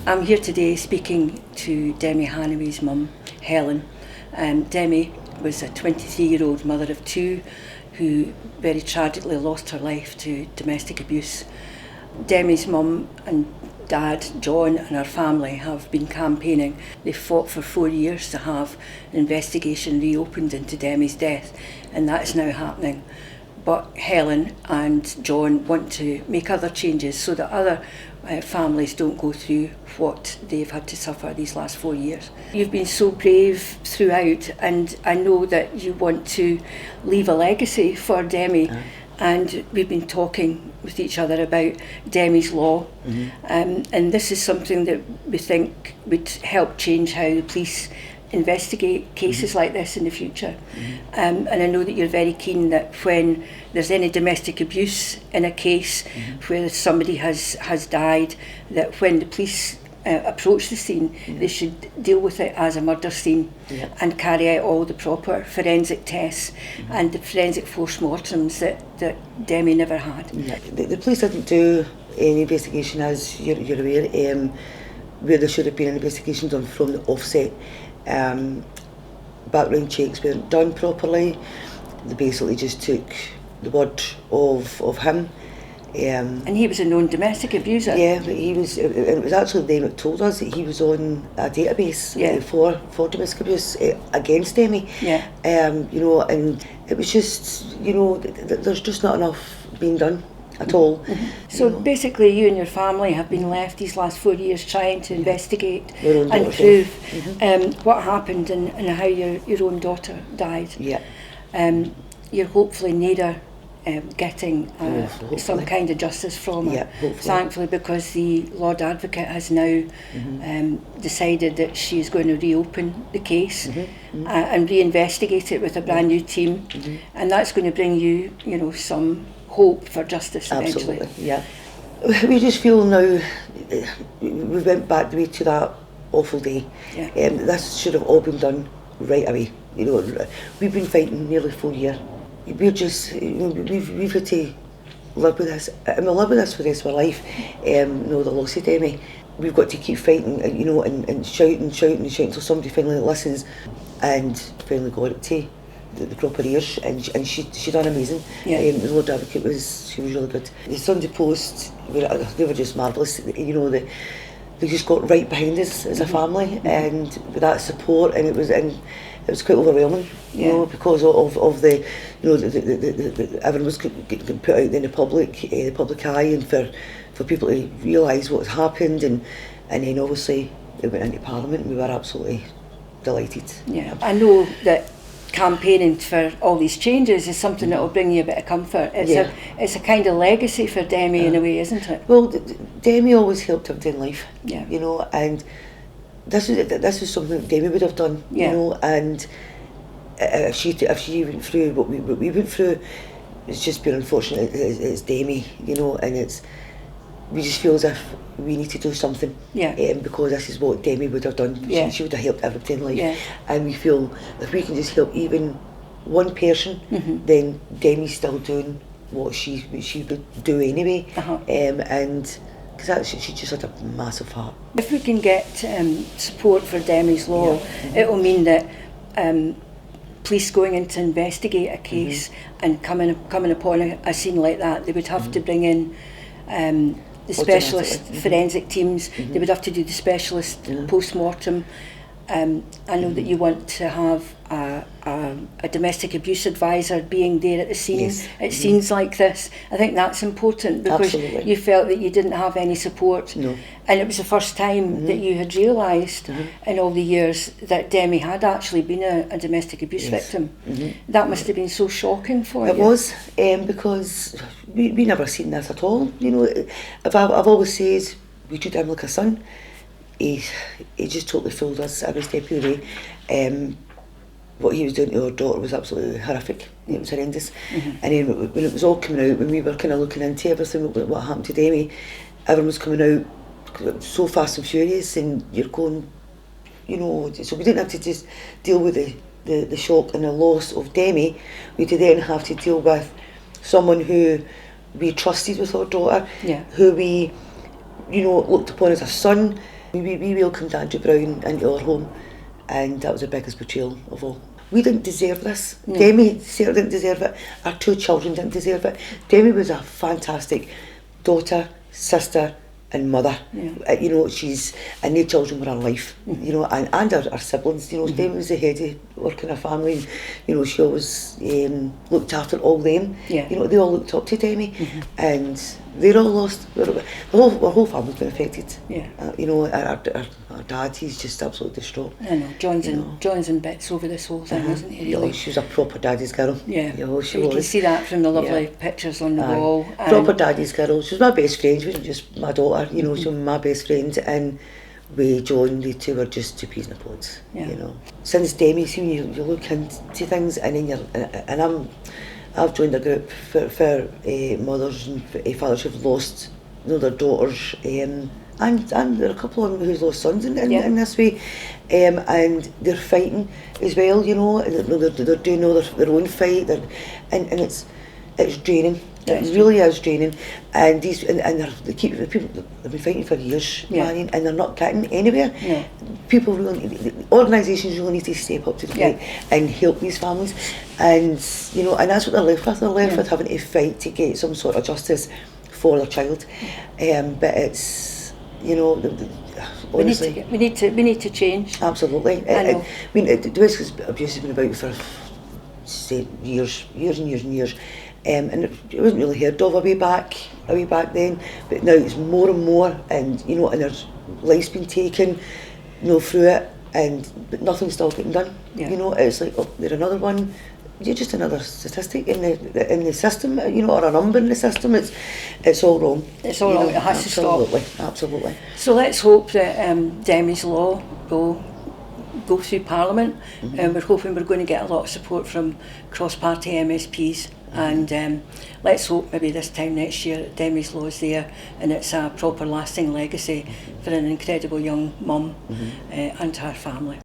I'm here today speaking to Demi Hannaway's mum, Helen. Demi was a 23-year-old mother of two who very tragically lost her life to domestic abuse. Demi's mum and dad, John, and her family have been campaigning. They fought for 4 years to have an investigation reopened into Demi's death, and that is now happening. But Helen and John want to make other changes so that other families don't go through what they've had to suffer these last 4 years. You've been so brave throughout, and I know that you want to leave a legacy for Demi. And we've been talking with each other about Demi's law, and this is something that we think would help change how the police investigate cases like this in the future. And I know that you're very keen that when there's any domestic abuse in a case where somebody has died, that when the police approach the scene, they should deal with it as a murder scene and carry out all the proper forensic tests and the forensic post-mortems that Demi never had. The police didn't do any investigation, as you're aware, where there should have been an investigation done from the offset. Background checks weren't done properly. They basically just took the word of him. And he was a known domestic abuser. Yeah, but he was. It was actually them that told us that he was on a database for domestic abuse against Demi. And it was just, there's just not enough being done at all. So basically you and your family have been left these last 4 years trying to investigate and prove what happened and how your own daughter died. You're hopefully nearer getting some kind of justice from her, thankfully, because the Lord Advocate has now decided that she's going to reopen the case and reinvestigate it with a brand new team, and that's going to bring you, some hope for justice eventually. Absolutely, we just feel now we went back the way to that awful day. This should have all been done right away. We've been fighting nearly 4 years. We're just, we've had to live with this, and we'll live with this for the rest of our life. The loss of Demi. We've got to keep fighting, and shouting until somebody finally listens, and finally got it to the proper ears, and she done amazing. The Lord Advocate she was really good. The Sunday Post, they were just marvellous. They just got right behind us as a family, and with that support, and it was quite overwhelming, because of the, everyone was getting put out in the public eye, and for people to realise what had happened, and then obviously it went into Parliament, and we were absolutely delighted. I know that campaigning for all these changes is something that will bring you a bit of comfort. It's a kind of legacy for Demi in a way, isn't it? Well, Demi always helped everyday life, and this is something that Demi would have done, and if she went through what we went through, it's just been unfortunate. It's Demi, and we just feel as if we need to do something, because this is what Demi would have done. She would have helped everyday life, and we feel if we can just help even one person, then Demi's still doing what she would do anyway, and because she just had a massive heart. If we can get support for Demi's law, it will mean that police going in to investigate a case and coming upon a scene like that, they would have to bring in the specialist forensic teams. They would have to do the specialist post-mortem. I know that you want to have a domestic abuse advisor being there at the scene at scenes like this. I think that's important, because you felt that you didn't have any support, and it was the first time that you had realised in all the years that Demi had actually been a domestic abuse victim. That must have been so shocking for you. It was, because we never seen this at all. I've always said we treated him like a son. He just totally fooled us every step of the way. What he was doing to our daughter was absolutely horrific. It was horrendous. And then when it was all coming out, when we were kind of looking into everything, what happened to Demi, everyone was coming out so fast and furious, and you're going, so we didn't have to just deal with the shock and the loss of Demi. We had to then have to deal with someone who we trusted with our daughter, who we, looked upon as a son, We welcomed Andrew Brown into our home, and that was the biggest betrayal of all. We didn't deserve this. No. Demi certainly didn't deserve it. Our 2 children didn't deserve it. Demi was a fantastic daughter, sister, and mother. You know, and their children were our life. You know, and our siblings. You know, Demi was the head of our kind of family. And, you know, she always looked after all them. You know, they all looked up to Demi, and they're all lost. The whole family's been affected. You know, our dad, he's just absolutely distraught. I know, John's in bits over this whole thing, isn't he? Really? She was a proper daddy's girl. You know, she was. You can see that from the lovely pictures on the wall. Proper daddy's girl. She was my best friend. She wasn't just my daughter. You know, she was my best friend, and with John, the 2 were just 2 peas in a pod. You know, since Demi, see, you look into things, and then I've joined a group for mothers and fathers who've lost, you know, their daughters, and there are a couple of them who've lost sons in this way, and they're fighting as well. You know, they're doing all their own fight, and it's draining. It really is draining, and they've been fighting for years, Marion, and they're not getting anywhere. People organisations really need to step up to the plate and help these families, and you know, and that's what they're left with. They're left with having to fight to get some sort of justice for their child, but it's, you know, honestly, we need to change. Absolutely. I mean, domestic abuse has been about for years and years. And it wasn't really heard of a way back then, but now it's more and more, and you know, and there's life's been taken, you know, through it, but nothing's still getting done. You know, it's like, oh, there's another one. You're just another statistic in the system, you know, or a number in the system. It's all wrong. It's all wrong. It has to stop. Absolutely. So let's hope that Demi's law will go through Parliament, and we're hoping we're going to get a lot of support from cross-party MSPs. And let's hope maybe this time next year that Demi's law is there and it's a proper lasting legacy for an incredible young mum and her family.